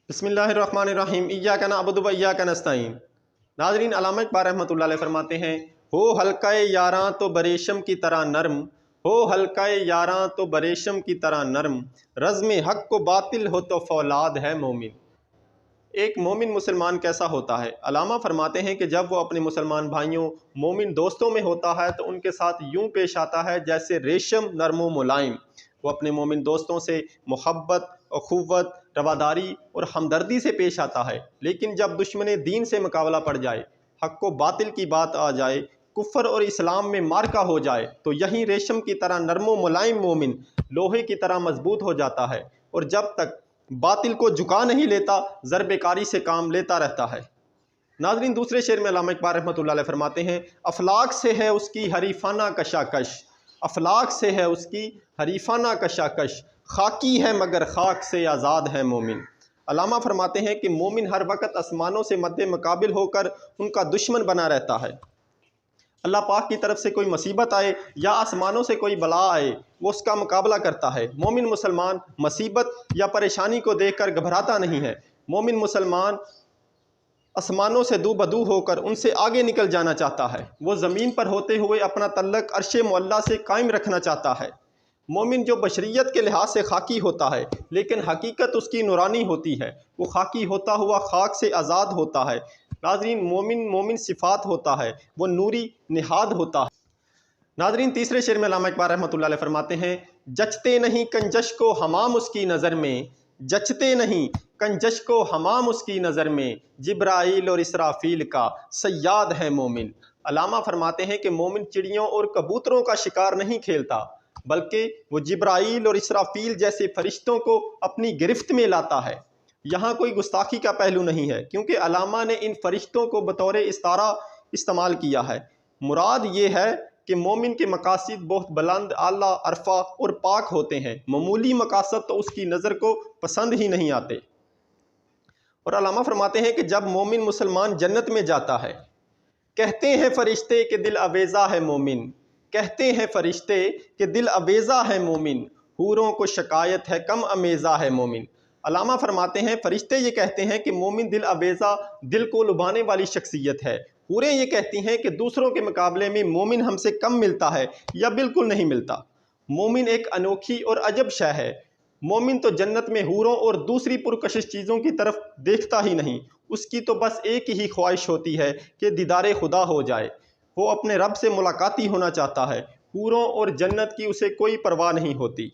बिस्मिल्लाहिर्रहमानिर्रहीम इय्याक नअबुदु व इय्याक नस्तईन। नाज़रीन, अल्लामा इक़बाल रहमतुल्लाह अलैह फरमाते हैं, हो हल्क़ाए यारां तो बरेशम की तरह नर्म, हो हल्क़ाए यारां तो बरेशम की तरह नर्म, रज़्म हक़ को बातिल हो तो फौलाद है मोमिन। एक मोमिन मुसलमान कैसा होता है? अल्लामा फरमाते हैं कि जब वो अपने मुसलमान भाइयों मोमिन दोस्तों में होता है तो उनके साथ यूं पेश आता है जैसे रेशम नरम व मुलायम। वो अपने मोमिन दोस्तों से मोहब्बत, अखुवत, रवादारी और हमदर्दी से पेश आता है। लेकिन जब दुश्मन दीन से मुकाबला पड़ जाए, हक़ व बातिल की बात आ जाए, कुफ़र और इस्लाम में मार्का हो जाए, तो यही रेशम की तरह नरम व मुलायम मोमिन लोहे की तरह मजबूत हो जाता है और जब तक बातिल को झुका नहीं लेता, ज़रबेकारी से काम लेता रहता है। नाज़रीन, दूसरे शेर में अल्लामा इक़बाल रहमतुल्लाह अलैह फरमाते हैं, अफलाक से है उसकी हरीफाना कशाकश, अफलाक से है उसकी हरीफाना कशाकश, खाकी है मगर खाक से आज़ाद है मोमिन। अल्लामा फरमाते हैं कि मोमिन हर वक्त आसमानों से मद्दे मुकाबिल होकर उनका दुश्मन बना रहता है। अल्लाह पाक की तरफ से कोई मुसीबत आए या आसमानों से कोई बला आए, वो उसका मुकाबला करता है। मोमिन मुसलमान मुसीबत या परेशानी को देखकर घबराता नहीं है। मोमिन मुसलमान आसमानों से दू बदू होकर उनसे आगे निकल जाना चाहता है। वो ज़मीन पर होते हुए अपना तल्लक अर्श मुअल्ला से कायम रखना चाहता है। मोमिन जो बशरियत के लिहाज से खाकी होता है, लेकिन हकीकत उसकी नूरानी होती है। वो खाकी होता हुआ खाक से आज़ाद होता है। नाज़रीन, मोमिन सिफ़ात होता है, वो नूरी निहाद होता है। नाज़रीन, तीसरे शेर में अल्लामा इक़बाल रहमतुल्लाह अलैह फरमाते हैं, जचते नहीं कंजश को हमाम उसकी नज़र में, जचते नहीं कंजश को हमाम उसकी नज़र में, जिब्राईल और इसराफील का सय्याद है मोमिन। अल्लामा फरमाते हैं कि मोमिन चिड़ियों और कबूतरों का शिकार नहीं खेलता, बल्कि वो जिब्राईल और इसराफील जैसे फरिश्तों को अपनी गिरफ्त में लाता है। यहाँ कोई गुस्ताखी का पहलू नहीं है, क्योंकि अल्लामा ने इन फरिश्तों को बतौर इस्तारा इस्तेमाल किया है। मुराद ये है कि मोमिन के मकासद बहुत बुलंद, आला, अरफा और पाक होते हैं। मामूली मकासद तो उसकी नज़र को पसंद ही नहीं आते। और अल्लामा फरमाते हैं कि जब मोमिन मुसलमान जन्नत में जाता है, कहते हैं फरिश्ते कि दिल अवेज़ा है मोमिन, कहते हैं फरिश्ते कि दिल अवेज़ा है मोमिन, हूरों को शिकायत है कम अमेज़ा है मोमिन। अल्लामा फरमाते हैं फरिश्ते ये कहते हैं कि मोमिन दिल अवेज़ा, दिल को लुभाने वाली शख्सियत है। हूरें ये कहती हैं कि दूसरों के मुकाबले में मोमिन हमसे कम मिलता है या बिल्कुल नहीं मिलता। मोमिन एक अनोखी और अजब शय है। मोमिन तो जन्नत में हूरों और दूसरी पुरकशिश चीज़ों की तरफ देखता ही नहीं, उसकी तो बस एक ही ख्वाहिश होती है कि दीदारे खुदा हो जाए। वो अपने रब से मुलाकाती होना चाहता है। हूरों और जन्नत की उसे कोई परवाह नहीं होती।